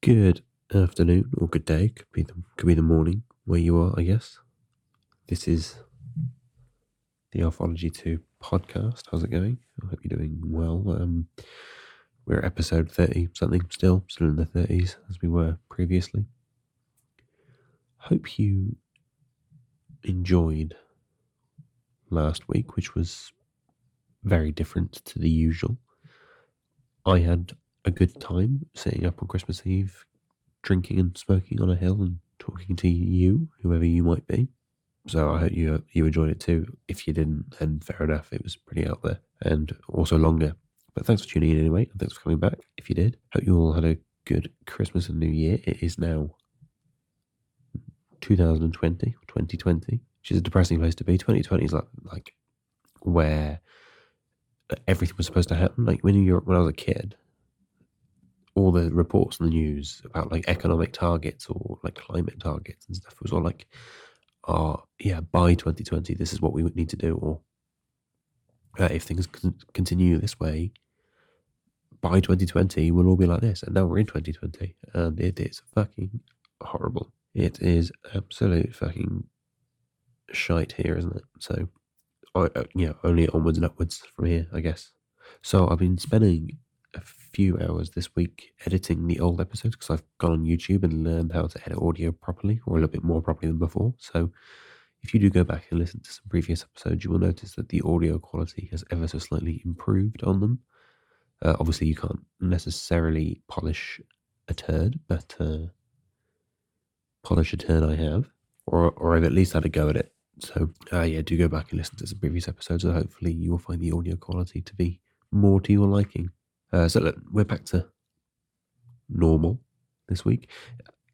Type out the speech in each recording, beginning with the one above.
Good afternoon or good day. Could be the morning where you are, I guess. This is the Alfology2 podcast. How's it going? I hope you're doing well. We're at episode 30 something, still in the 30s as we were previously. Hope you enjoyed last week, which was very different to the usual. I had a good time sitting up on Christmas Eve, drinking and smoking on a hill and talking to you, whoever you might be. So I hope you enjoyed it too. If you didn't, then fair enough. It was pretty out there and also longer. But thanks for tuning in anyway, and thanks for coming back. If you did, hope you all had a good Christmas and New Year. It is now 2020, which is a depressing place to be. 2020 is like where everything was supposed to happen. Like when I was a kid, all the reports in the news about like economic targets or like climate targets and stuff was all like, by 2020, this is what we would need to do. Or if things continue this way, by 2020, we'll all be like this. And now we're in 2020, and it is fucking horrible. It is absolute fucking shite here, isn't it? So, only onwards and upwards from here, I guess. So I've been spending a few hours this week editing the old episodes because I've gone on YouTube and learned how to edit audio properly, or a little bit more properly than before. So if you do go back and listen to some previous episodes, you will notice that the audio quality has ever so slightly improved on them. Obviously, you can't necessarily polish a turd, but polish a turd I have, or I've at least had a go at it. So, do go back and listen to some previous episodes, and hopefully you will find the audio quality to be more to your liking. So look, we're back to normal this week.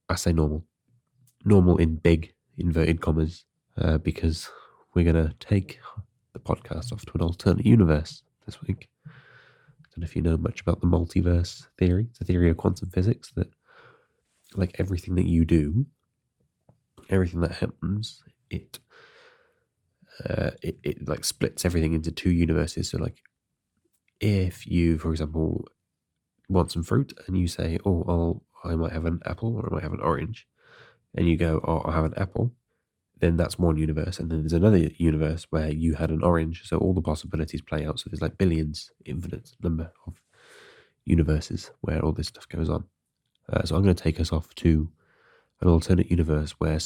I say normal in big inverted commas, because we're going to take the podcast off to an alternate universe this week. I don't know if you know much about the multiverse theory. It's a theory of quantum physics that, like everything that you do, everything that happens, it like splits everything into two universes. So like if you, for example, want some fruit and you say, I might have an apple or I might have an orange, and you go, I'll have an apple, then that's one universe. And then there's another universe where you had an orange. So all the possibilities play out. So there's like billions, infinite number of universes where all this stuff goes on. So I'm going to take us off to an alternate universe where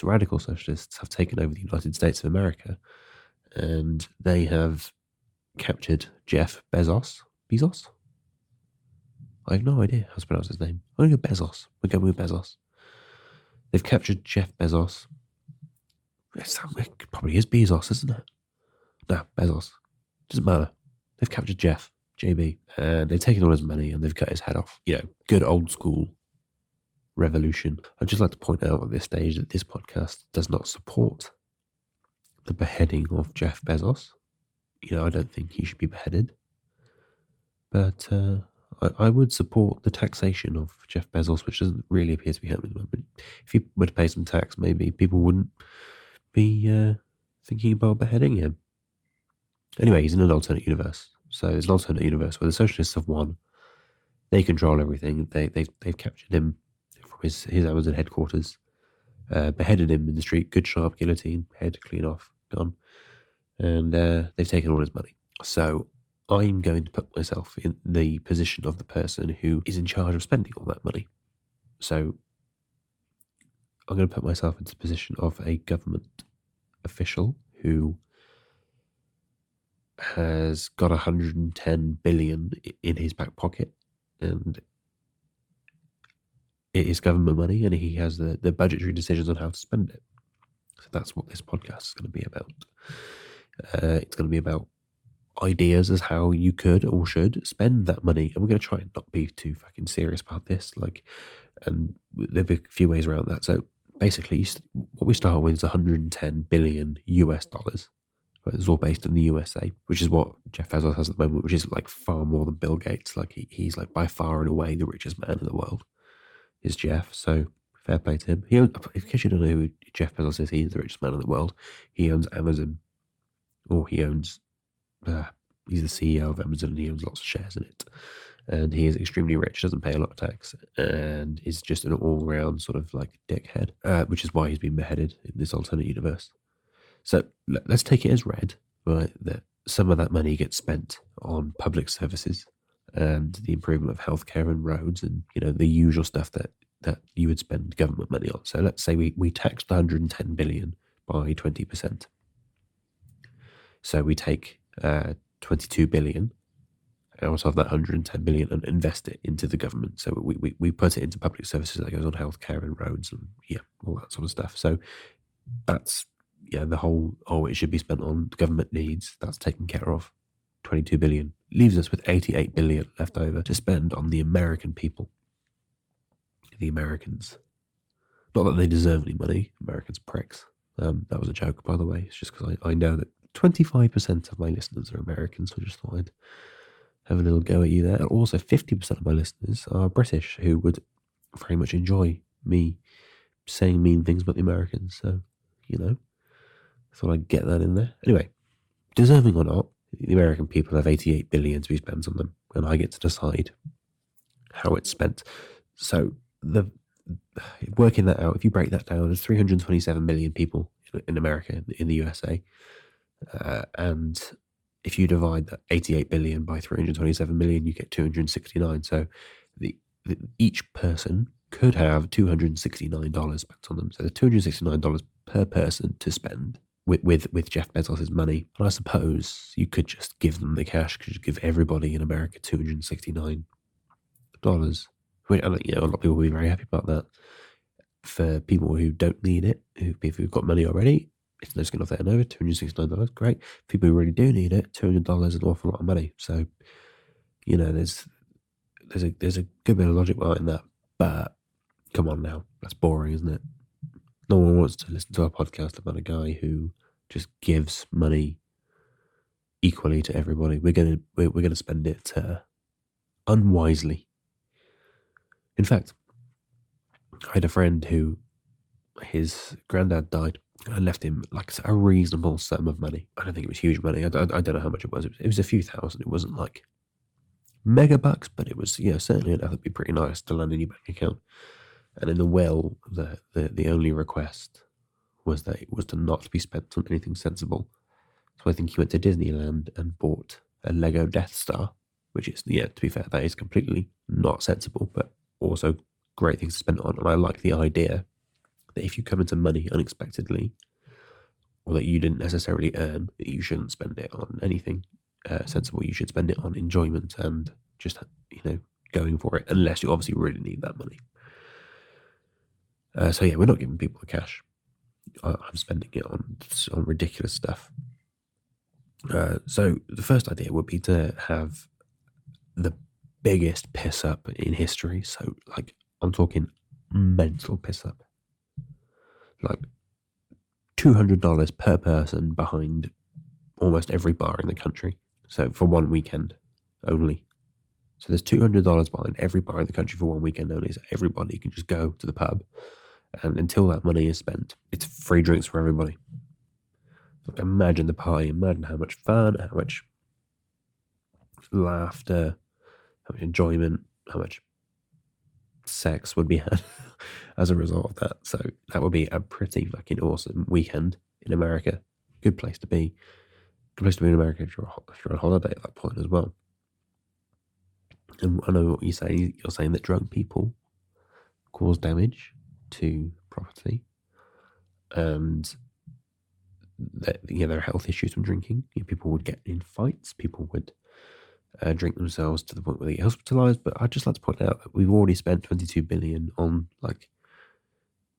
radical socialists have taken over the United States of America, and they have captured Jeff Bezos. Bezos? I have no idea how to pronounce his name. I'm going to go Bezos. We're going with Bezos. They've captured Jeff Bezos. It probably is Bezos, isn't it? No, Bezos. Doesn't matter. They've captured Jeff, JB, and they've taken all his money and they've cut his head off. Good old school revolution. I'd just like to point out at this stage that this podcast does not support the beheading of Jeff Bezos. I don't think he should be beheaded. But I would support the taxation of Jeff Bezos, which doesn't really appear to be happening at the moment. If he were to pay some tax, maybe people wouldn't be thinking about beheading him. Anyway, he's in an alternate universe. So there's an alternate universe where the socialists have won. They control everything. They've captured him from his Amazon headquarters, beheaded him in the street, good sharp guillotine, head clean off, gone. And they've taken all his money. So I'm going to put myself in the position of the person who is in charge of spending all that money. So I'm going to put myself into the position of a government official who has got 110 billion in his back pocket, and it is government money, and he has the budgetary decisions on how to spend it. So that's what this podcast is going to be about. It's going to be about ideas as how you could or should spend that money, and we're going to try and not be too fucking serious about this. And there'll be a few ways around that. So basically, what we start with is 110 billion US dollars. It's all based in the USA, which is what Jeff Bezos has at the moment, which is like far more than Bill Gates. Like he's like by far and away the richest man in the world is Jeff. So fair play to him. In case you don't know who Jeff Bezos is, he's the richest man in the world. He owns Amazon, or he owns, he's the CEO of Amazon, and he owns lots of shares in it. and he is extremely rich, doesn't pay a lot of tax, and is just an all-round sort of like dickhead, which is why he's been beheaded in this alternate universe. So let's take it as read, right, that some of that money gets spent on public services and the improvement of healthcare and roads and, the usual stuff that you would spend government money on. So let's say we taxed 110 billion by 20%. So we take 22 billion out of that 110 billion and invest it into the government. So we put it into public services that goes on healthcare and roads and all that sort of stuff. So that's the whole, it should be spent on government needs. That's taken care of. 22 billion leaves us with 88 billion left over to spend on the American people. The Americans. Not that they deserve any money. Americans pricks. That was a joke, by the way. It's just because I know that 25% of my listeners are Americans, so I just thought I'd have a little go at you there. And also 50% of my listeners are British, who would very much enjoy me saying mean things about the Americans. So, I thought I'd get that in there. Anyway, deserving or not, the American people have 88 billion to be spent on them, and I get to decide how it's spent. So working that out, if you break that down, there's 327 million people in America, in the USA, and if you divide that 88 billion by 327 million, you get 269. So each person could have $269 spent on them. So there's $269 per person to spend with Jeff Bezos' money. And I suppose you could just give them the cash, could you give everybody in America $269. Which, a lot of people will be very happy about that. For people who don't need it, who've got money already, it's no skin off their nose, $269, great. People who really do need it, $200 is an awful lot of money. So, there's a good bit of logic behind that. But come on now, that's boring, isn't it? No one wants to listen to a podcast about a guy who just gives money equally to everybody. We're gonna spend it unwisely. In fact, I had a friend who his granddad died and left him like a reasonable sum of money. I don't think it was huge money. I don't know how much it was. It was a few thousand. It wasn't like mega bucks, but it was certainly enough to be pretty nice to land in your bank account. And in the will, the only request was that it was to not be spent on anything sensible. So I think he went to Disneyland and bought a Lego Death Star, which is, to be fair, that is completely not sensible, but also great things to spend it on. And I like the idea that if you come into money unexpectedly, or that you didn't necessarily earn, that you shouldn't spend it on anything sensible. You should spend it on enjoyment and just, going for it, unless you obviously really need that money. So we're not giving people the cash. I'm spending it on ridiculous stuff. So the first idea would be to have the biggest piss up in history. So I'm talking mental piss up. Like $200 per person behind almost every bar in the country. So for one weekend only. So there's $200 behind every bar in the country for one weekend only. So everybody can just go to the pub. And until that money is spent, it's free drinks for everybody. Imagine the party. Imagine how much fun, how much laughter, how much enjoyment, how much sex would be had as a result of that. So that would be a pretty fucking awesome weekend in America. Good place to be. Good place to be in America if you're on holiday at that point as well. And I know what you're saying. You're saying that drunk people cause damage to property, and that there are health issues from drinking. People would get in fights. People would drink themselves to the point where they get hospitalised. But I'd just like to point out that we've already spent 22 billion on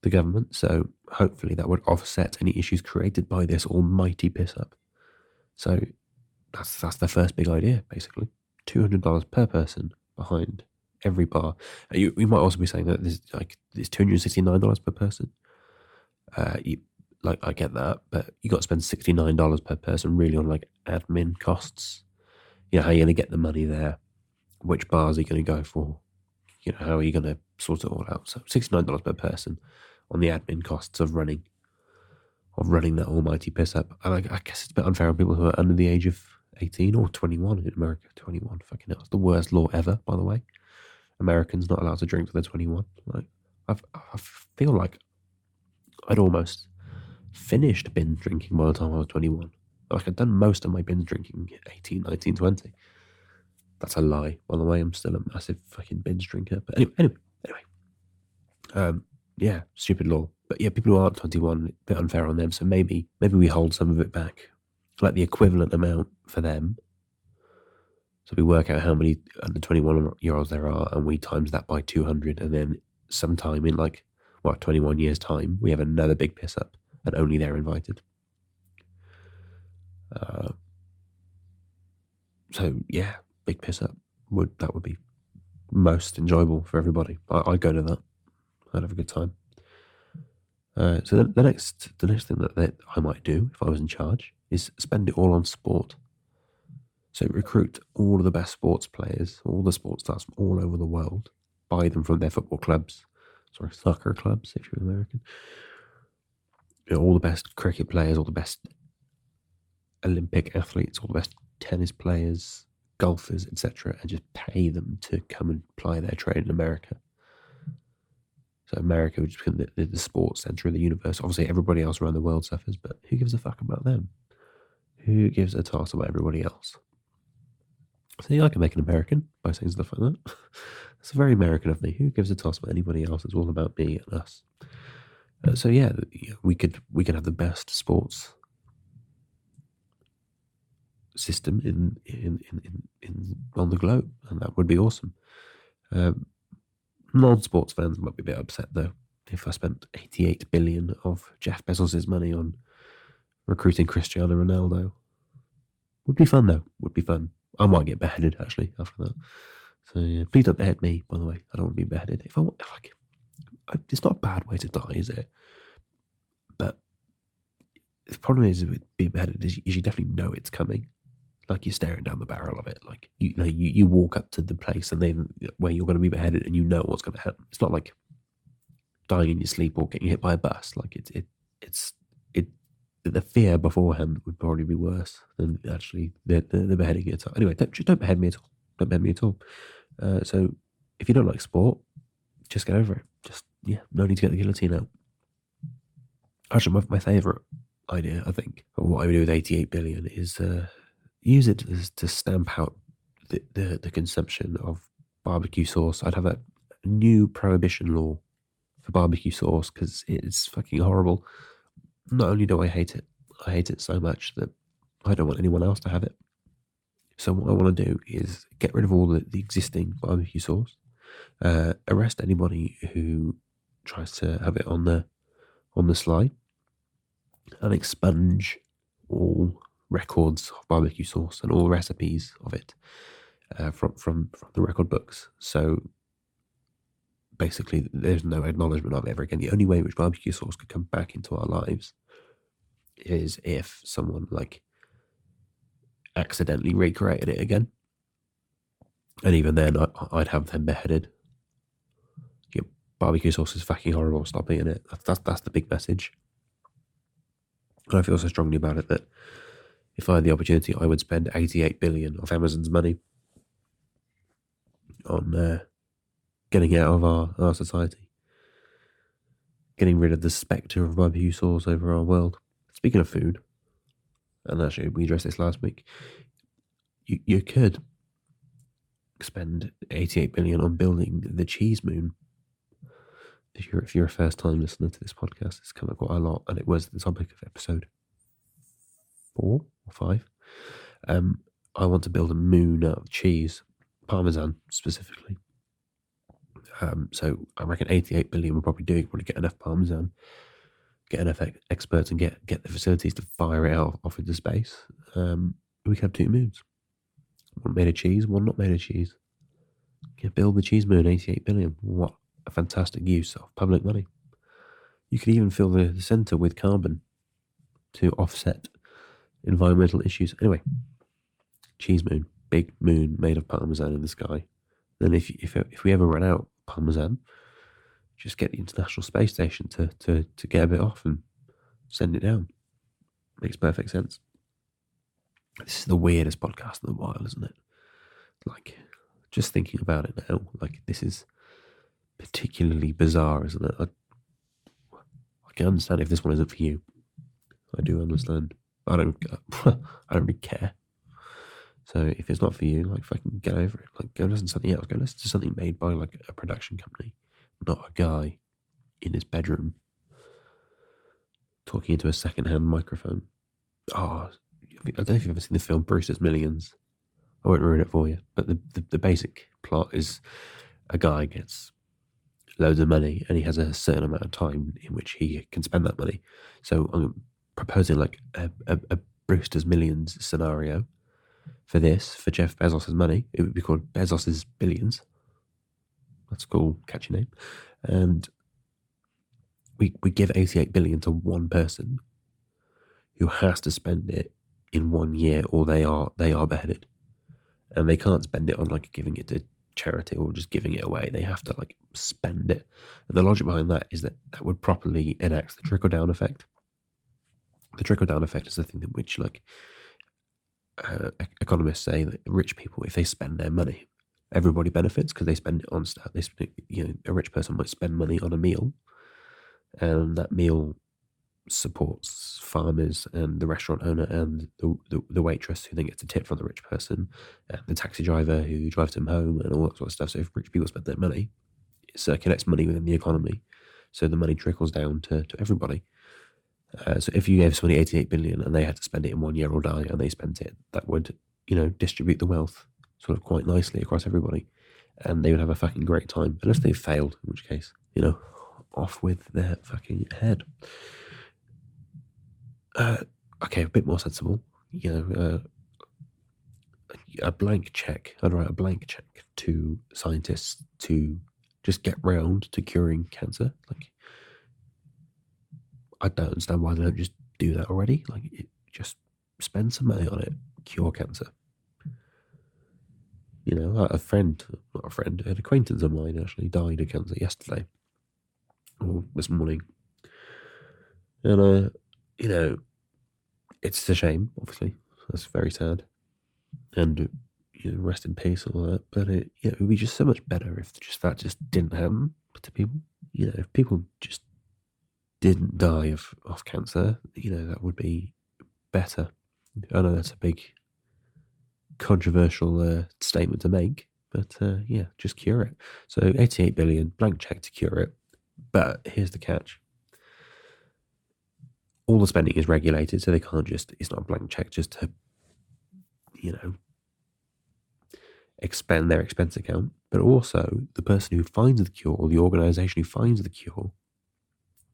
the government, so hopefully that would offset any issues created by this almighty piss up. So that's the first big idea, basically. $200 per person behind every bar. You might also be saying that there's $269 per person. I get that, but you got to spend $69 per person really on admin costs. How are you going to get the money there? Which bars are you going to go for? How are you going to sort it all out? So $69 per person on the admin costs of running that almighty piss up. And I guess it's a bit unfair on people who are under the age of 18 or 21 in America. 21, fucking hell. It's the worst law ever, by the way. Americans not allowed to drink till they're 21. Like, I feel like I'd almost finished binge drinking by the time I was 21. Like, I'd done most of my binge drinking 18, 19, 20. That's a lie, by the way. I'm still a massive fucking binge drinker. But anyway. Yeah, stupid law. But yeah, people who aren't 21, a bit unfair on them. So maybe we hold some of it back, like the equivalent amount for them. So we work out how many under 21-year-olds there are, and we times that by 200, and then sometime in 21 years' time, we have another big piss up, and only they're invited. So yeah, big piss up would be most enjoyable for everybody. I'd go to that. I'd have a good time. So the next thing that I might do if I was in charge is spend it all on sport. So recruit all of the best sports players, all the sports stars from all over the world, buy them from their soccer clubs if you're American. All the best cricket players, all the best Olympic athletes, all the best tennis players, golfers, etc., and just pay them to come and ply their trade in America. So America would just become the sports center of the universe. Obviously, everybody else around the world suffers, but who gives a fuck about them? Who gives a toss about everybody else? So yeah, I can make an American by saying stuff like that. It's very American of me. Who gives a toss about anybody else? It's all about me and us. So yeah, we could have the best sports system in on the globe, and that would be awesome. Non-sports fans might be a bit upset though if I spent 88 billion of Jeff Bezos' money on recruiting Cristiano Ronaldo. Would be fun though. Would be fun. I might get beheaded actually after that. So yeah, please don't behead me. By the way, I don't want to be beheaded. It's not a bad way to die, is it? But the problem is with being beheaded is you definitely know it's coming. Like you're staring down the barrel of it. Like you walk up to the place and then where you're going to be beheaded and you know what's going to happen. It's not like dying in your sleep or getting hit by a bus. Like it's the fear beforehand would probably be worse than actually the beheading itself. Anyway, don't behead me at all. Don't behead me at all. So if you don't like sport, just get over it. No need to get the guillotine out. Actually, my favourite idea, I think, of what I would do with 88 billion is use it to stamp out the consumption of barbecue sauce. I'd have a new prohibition law for barbecue sauce because it's fucking horrible. Not only do I hate it so much that I don't want anyone else to have it. So what I want to do is get rid of all the existing barbecue sauce, arrest anybody who tries to have it on the sly, and expunge all records of barbecue sauce and all recipes of it from the record books. So basically, there's no acknowledgement of it ever again. The only way in which barbecue sauce could come back into our lives is if someone accidentally recreated it again, and even then, I'd have them beheaded. Barbecue sauce is fucking horrible. Stop eating it. That's the big message. And I feel so strongly about it that if I had the opportunity, I would spend 88 billion of Amazon's money on getting out of our society, getting rid of the spectre of barbecue sauce over our world. Speaking of food, and actually we addressed this last week, you could spend 88 billion on building the cheese moon. If you're a first time listener to this podcast, it's come up quite a lot, and it was the topic of episode 4 or 5. I want to build a moon out of cheese, Parmesan specifically. So I reckon 88 billion will probably do it. Probably get enough Parmesan, get enough experts, and get the facilities to fire it out off into space. We could have 2 moons. One made of cheese, one not made of cheese. Build the cheese moon, 88 billion. What a fantastic use of public money. You could even fill the centre with carbon to offset environmental issues. Anyway, cheese moon, big moon made of Parmesan in the sky. Then if we ever run out of Parmesan, just get the International Space Station to get a bit off and send it down. Makes perfect sense. This is the weirdest podcast in a while, isn't it? Like, just thinking about it now, like, this is particularly bizarre, isn't it? I can understand if this one isn't for you. I do understand. I don't really care. So if it's not for you, like, fucking get over it. Like, go listen to something else. Go listen to something made by, like, a production company, not a guy in his bedroom talking into a second-hand microphone. Oh, I don't know if you've ever seen the film Brewster's Millions. I won't ruin it for you, but the basic plot is a guy gets loads of money and he has a certain amount of time in which he can spend that money. So I'm proposing like a Brewster's Millions scenario for Jeff Bezos' money. It would be called Bezos' Billions. That's a cool, catchy name. And we give 88 billion to one person who has to spend it in 1 year, or they are beheaded, and they can't spend it on like giving it to charity or just giving it away. They have to like spend it. And the logic behind that is that would properly enact the trickle down effect. The trickle down effect is the thing in which like economists say that rich people, if they spend their money, everybody benefits because they spend it on stuff. They spend, a rich person might spend money on a meal, and that meal supports farmers and the restaurant owner and the waitress who then gets a tip from the rich person, and the taxi driver who drives them home, and all that sort of stuff. So if rich people spend their money, it circulates money within the economy, so the money trickles down to everybody. So if you gave somebody 88 billion and they had to spend it in 1 year or die, and they spent it, that would distribute the wealth sort of quite nicely across everybody, and they would have a fucking great time, unless they failed, in which case off with their fucking head. Okay, a bit more sensible. A blank check. I'd write a blank check to scientists to just get round to curing cancer. Like, I don't understand why they don't just do that already. Like, just spend some money on it, cure cancer. An acquaintance of mine actually died of cancer yesterday or this morning, and it's a shame. Obviously, that's very sad, and rest in peace and all that. But it would be just so much better if that just didn't happen to people. If people just didn't die of cancer, that would be better. I know that's a big controversial statement to make, but just cure it. So 88 billion, blank check to cure it. But here's the catch. All the spending is regulated, so they can't it's not a blank check just to, expend their expense account. But also, the person who finds the cure, or the organization who finds the cure,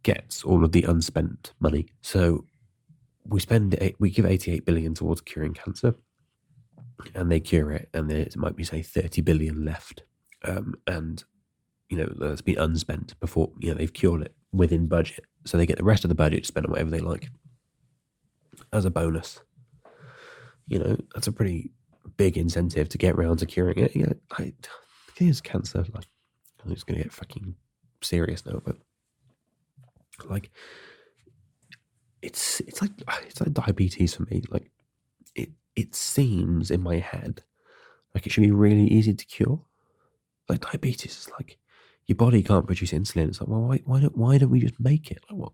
gets all of the unspent money. So we give 88 billion towards curing cancer, and they cure it, and there might be, say, 30 billion left. And that's been unspent before, they've cured it within budget. So they get the rest of the budget to spend on whatever they like as a bonus. That's a pretty big incentive to get around to curing it. I think it's cancer. Like, I'm just going to get fucking serious now, but like, it's like diabetes for me. Like, it seems in my head like it should be really easy to cure. Like, diabetes is like, your body can't produce insulin. It's like, well, why don't we just make it? Like,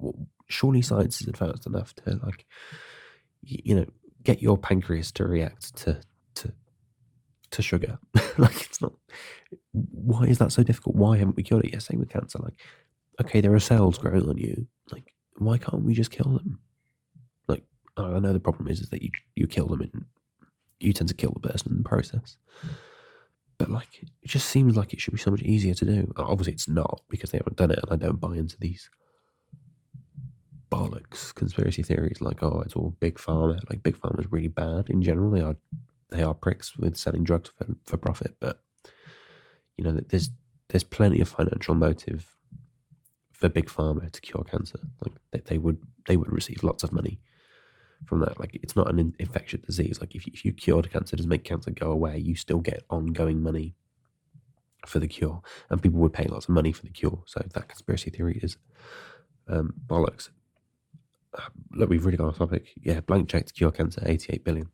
surely science is advanced enough to, like, get your pancreas to react to sugar. Like, it's not. Why is that so difficult? Why haven't we cured it yet? Same with cancer. Like, okay, there are cells growing on you. Like, why can't we just kill them? Like, I know the problem is that you kill them and you tend to kill the person in the process. But like, it just seems like it should be so much easier to do. Obviously, it's not, because they haven't done it, and I don't buy into these bollocks conspiracy theories like, oh, it's all big pharma. Like, big pharma is really bad in general. They are pricks with selling drugs for profit. But there's plenty of financial motive for big pharma to cure cancer. Like, they would receive lots of money from that. Like, it's not an infectious disease. Like, if you cured cancer, doesn't make cancer go away, you still get ongoing money for the cure, and people would pay lots of money for the cure. So that conspiracy theory is bollocks. Look, we've really gone off topic. Yeah, blank check to cure cancer, 88 billion.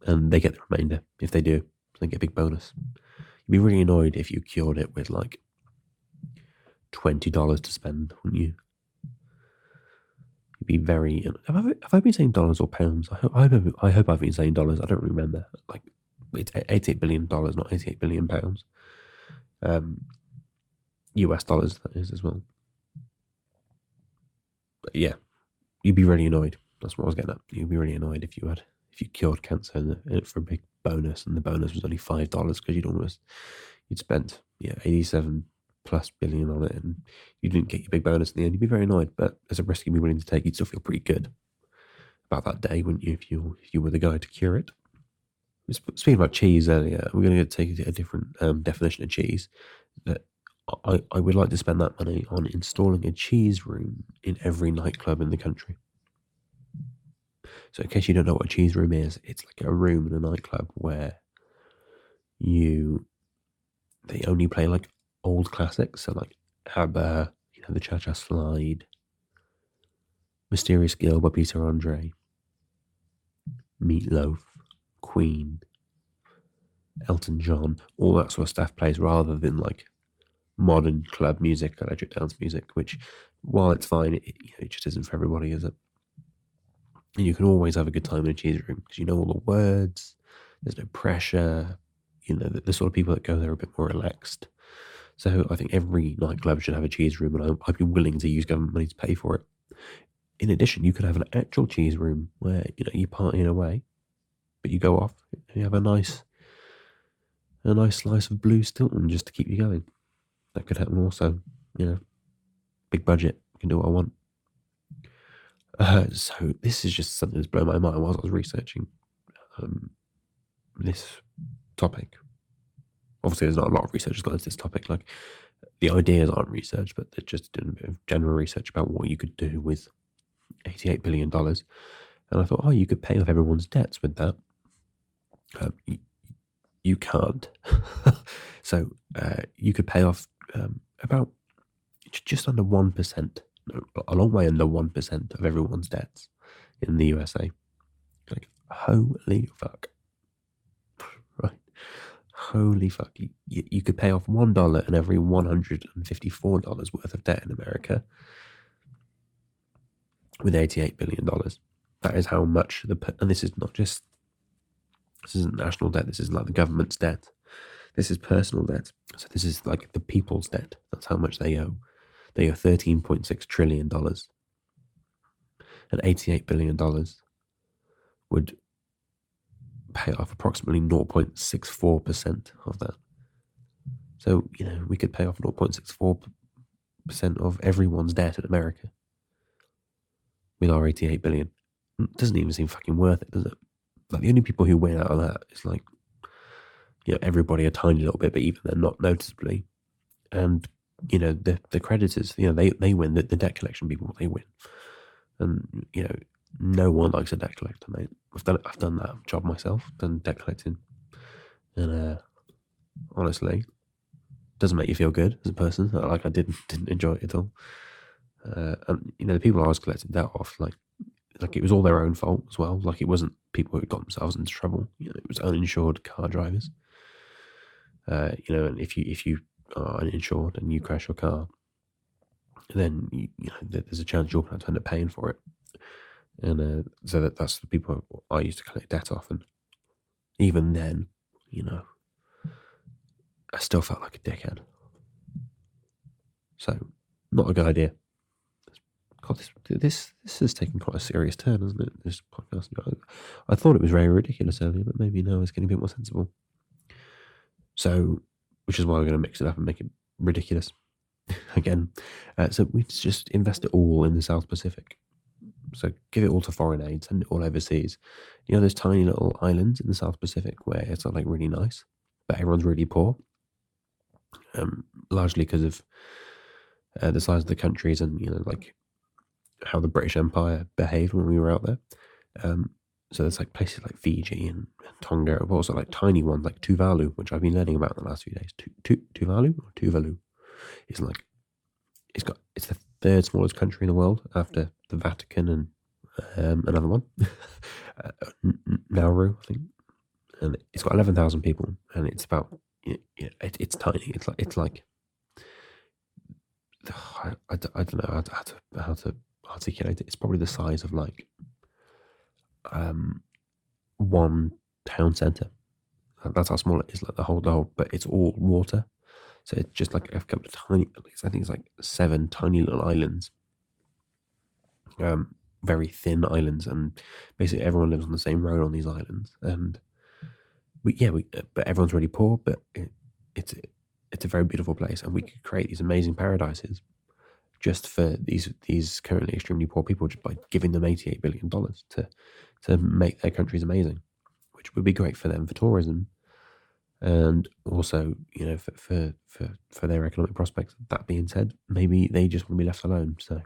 and they get the remainder. If they do, they get a big bonus. You'd be really annoyed if you cured it with like $20 to spend, wouldn't you? You'd be very. Have I been saying dollars or pounds? I hope I've been saying dollars. I don't remember. Like, it's $88 billion, not 88 billion pounds. US dollars, that is, as well. But yeah, you'd be really annoyed. That's what I was getting at. You'd be really annoyed if you cured cancer for a big bonus, and the bonus was only $5 because you'd spent 87 plus billion on it, and you didn't get your big bonus in the end. You'd be very annoyed, but as a risk you'd be willing to take, you'd still feel pretty good about that day, wouldn't you? If you were the guy to cure it. Speaking about cheese earlier, we're going to take a different definition of cheese. That I would like to spend that money on installing a cheese room in every nightclub in the country. So in case you don't know what a cheese room is, it's like a room in a nightclub where they only play like old classics, so like ABBA, the Cha-Cha Slide, Mysterious Girl by Peter Andre, Meatloaf, Queen, Elton John, all that sort of stuff plays, rather than like modern club music, electric dance music, which, while it's fine, it just isn't for everybody, is it? And you can always have a good time in a cheese room because you know all the words, there's no pressure, the sort of people that go there are a bit more relaxed. So I think every nightclub should have a cheese room, and I'd be willing to use government money to pay for it. In addition, you could have an actual cheese room where you party in a way, but you go off and you have a nice slice of blue Stilton just to keep you going. That could happen also. Big budget, I can do what I want. So this is just something that's blown my mind whilst I was researching this topic. Obviously, there's not a lot of research gone into this topic. Like, the ideas aren't research, but they're just doing a bit of general research about what you could do with $88 billion. And I thought, you could pay off everyone's debts with that. You can't. So you could pay off about just under 1%, a long way under 1% of everyone's debts in the USA. Like, holy fuck. Right? Holy fuck. You could pay off $1 in every $154 worth of debt in America with $88 billion. That is how much and this isn't national debt, this isn't like the government's debt. This is personal debt. So this is like the people's debt. That's how much they owe. They owe $13.6 trillion. And $88 billion would pay off approximately 0.64% of that. So, we could pay off 0.64% of everyone's debt in America with our $88 billion. It doesn't even seem fucking worth it, does it? Like, the only people who win out of that is like, everybody a tiny little bit, but even then not noticeably. And, the creditors, they win, the debt collection people, they win. And, no one likes a debt collector, mate. I've done that job myself, done debt collecting. And honestly, doesn't make you feel good as a person. Like, I didn't enjoy it at all. And, the people I was collecting debt off, like it was all their own fault as well. Like, it wasn't people who got themselves into trouble. It was uninsured car drivers. And if you are uninsured and you crash your car, then there's a chance you're going to end up paying for it. And so that's the people I used to collect debt off. And even then, I still felt like a dickhead. So, not a good idea. God, this has taken quite a serious turn, hasn't it? This podcast. I thought it was very ridiculous earlier, but maybe now it's getting a bit more sensible. So, which is why we're going to mix it up and make it ridiculous again. So we just invest it all in the South Pacific. So give it all to foreign aid, send it all overseas. Those tiny little islands in the South Pacific where it's not like really nice, but everyone's really poor. Largely because of the size of the countries and like how the British Empire behaved when we were out there. So there's like places like Fiji and Tonga, but also like tiny ones like Tuvalu, which I've been learning about in the last few days. Tuvalu or Tuvalu is like it's the third smallest country in the world after the Vatican and another one, Nauru, I think. and it's got 11,000 people, and it's about it's tiny. It's like I don't know how to articulate it. It's probably the size of like one town center. That's how small it is. Like the whole, but it's all water. So it's just like a couple of tiny. I think it's like 7 tiny little islands, very thin islands, and basically everyone lives on the same road on these islands. And but everyone's really poor. But it's a very beautiful place, and we could create these amazing paradises just for these currently extremely poor people, just by giving them $88 billion to make their countries amazing, which would be great for them for tourism, and also for their economic prospects. That being said, maybe they just want to be left alone. So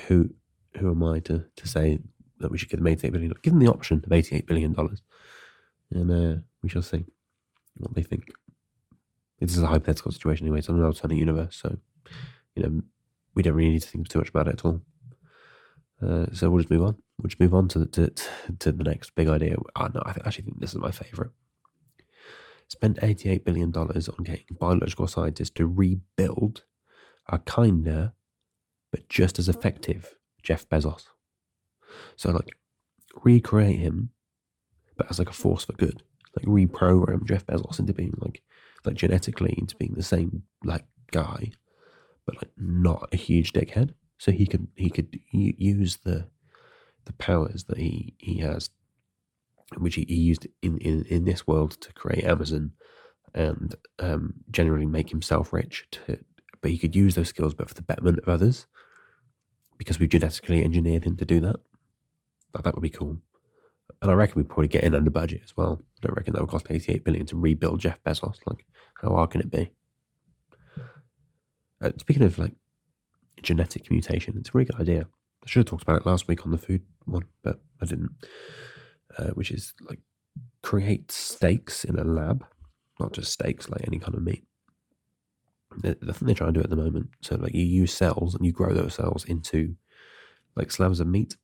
who am I to say that we should give them $88 billion? Give them the option of $88 billion, and we shall see what they think. This is a hypothetical situation anyway. It's an alternate universe, so we don't really need to think too much about it at all. So we'll just move on. We'll just move on to the next big idea. No, I actually think this is my favorite. Spent $88 billion on getting biological scientists to rebuild a kinder but just as effective Jeff Bezos. So like recreate him, but as like a force for good. Like reprogram Jeff Bezos into being like genetically into being the same like guy, but like not a huge dickhead. So he could use the powers that he has, which he used in this world to create Amazon, and generally make himself rich. But he could use those skills, but for the betterment of others, because we genetically engineered him to do that. That would be cool. And I reckon we'd probably get in under budget as well. I don't reckon that would cost $88 billion to rebuild Jeff Bezos. Like, how hard can it be? Speaking of like genetic mutation, it's a really good idea. I should have talked about it last week on the food one, but I didn't. Which is like create steaks in a lab, not just steaks, like any kind of meat. The thing they're trying to do at the moment. So like you use cells and you grow those cells into like slabs of meat.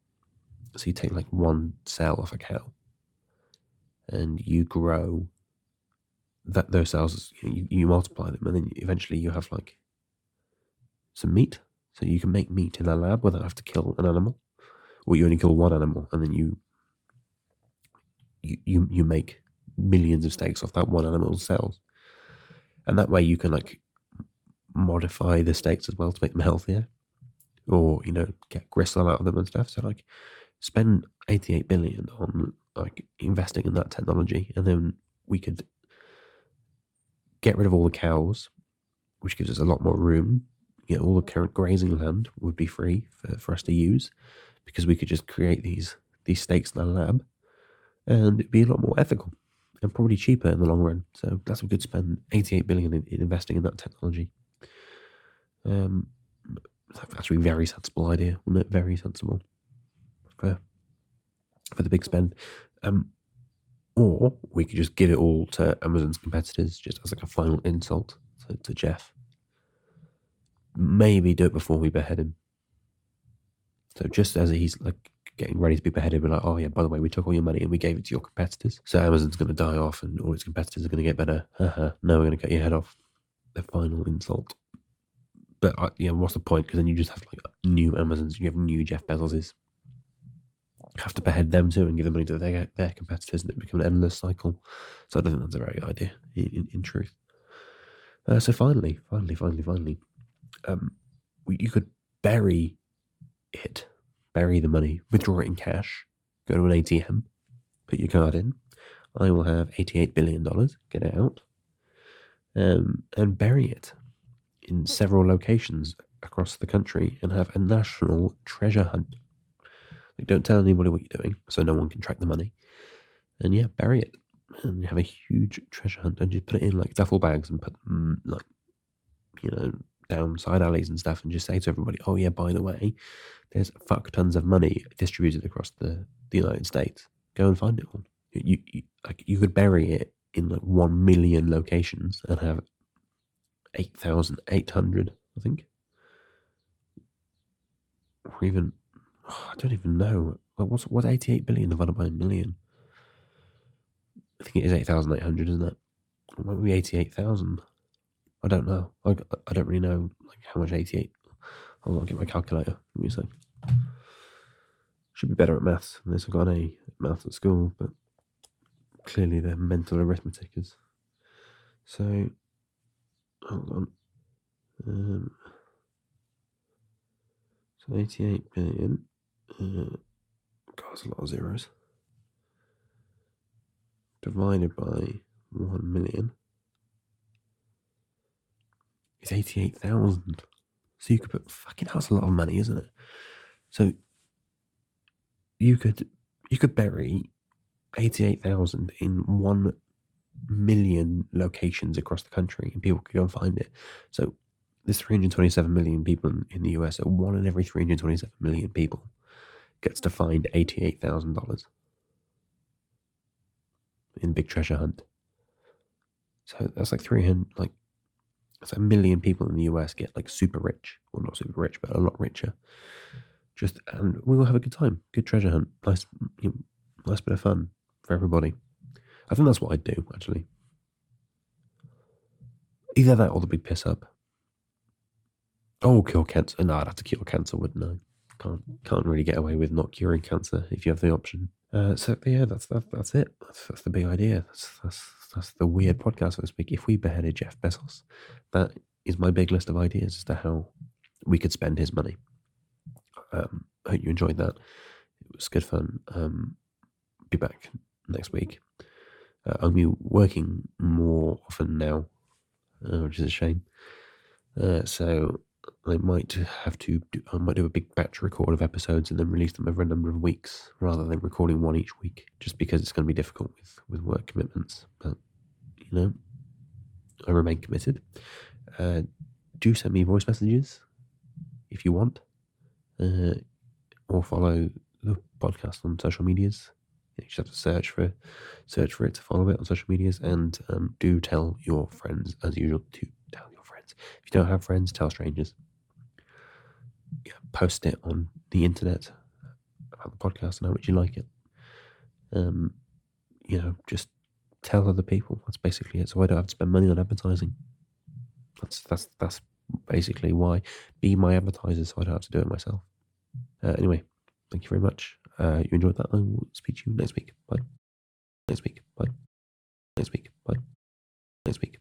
So you take like one cell off a cow, and you grow those cells. You multiply them, and then eventually you have like some meat. So you can make meat in a lab without having to kill an animal, or you only kill one animal, and then you make millions of steaks off that one animal's cells, and that way you can like modify the steaks as well to make them healthier, or get gristle out of them and stuff. So like spend 88 billion on like investing in that technology, and then we could get rid of all the cows, which gives us a lot more room. All the current grazing land would be free for us to use, because we could just create these steaks in the lab, and it'd be a lot more ethical and probably cheaper in the long run. So that's a good spend. 88 billion in investing in that technology. That's actually a very sensible idea, wasn't it? Very sensible for the big spend. Or we could just give it all to Amazon's competitors, just as like a final insult to Jeff. Maybe do it before we behead him. So just as he's like getting ready to be beheaded, we're like, oh yeah, by the way, we took all your money and we gave it to your competitors. So Amazon's going to die off and all its competitors are going to get better. No, we're going to cut your head off. The final insult. But what's the point? Because then you just have like new Amazons, you have new Jeff Bezoses. Have to behead them too and give the money to their competitors, and it becomes an endless cycle. So I don't think that's a very good idea, in truth. So finally, you could bury the money, withdraw it in cash, go to an ATM, put your card in. I will have $88 billion, get it out, and bury it in several locations across the country, and have a national treasure hunt. Like, don't tell anybody what you're doing, so no one can track the money. And yeah, bury it, and have a huge treasure hunt, and just put it in like duffel bags and put them like down side alleys and stuff, and just say to everybody, oh yeah, by the way, there's fuck tons of money distributed across the United States. Go and find it all. You could bury it in like 1 million locations and have 8,800, I think, or even I don't even know. What's 88 billion divided by a million? I think it is 8,800, isn't it? It might be 88,000. I don't know. I don't really know like how much 88. I'll get my calculator. Give me a sec. Should be better at maths than this. I got an A at maths at school, but clearly the mental arithmetic is. So, hold on. So 88 billion. God, that's a lot of zeros. Divided by 1 million is 88,000. So you could put fucking, that's a lot of money, isn't it? So you could bury 88,000 in 1 million locations across the country, and people could go and find it. So there's 327 million people in the US. So 1 in every 327 million people gets to find $88,000 in big treasure hunt. So that's like 300, like that's 1 million people in the US get like super rich, well not super rich, but a lot richer. And we will have a good time, good treasure hunt, nice, nice bit of fun for everybody. I think that's what I'd do actually. Either that or the big piss up. Oh, cure cancer. No, I'd have to cure cancer, wouldn't I? Can't really get away with not curing cancer if you have the option. So yeah, that's it. That's the big idea. That's the weird podcast, so to speak. If we beheaded Jeff Bezos, that is my big list of ideas as to how we could spend his money. I hope you enjoyed that. It was good fun. Be back next week. I'll be working more often now, which is a shame. So I might do a big batch record of episodes and then release them over a number of weeks rather than recording one each week, just because it's going to be difficult with work commitments. But, I remain committed. Do send me voice messages if you want, or follow the podcast on social medias. You just have to search for it to follow it on social medias, and do tell your friends as usual. To tell your friends. If you don't have friends, tell strangers. Yeah, post it on the internet about the podcast and how much you like it. Just tell other people. That's basically it. So I don't have to spend money on advertising. That's basically why. Be my advertiser, so I don't have to do it myself. Anyway, thank you very much. You enjoyed that. I will speak to you next week. Bye. Next week. Bye. Next week. Bye. Next week.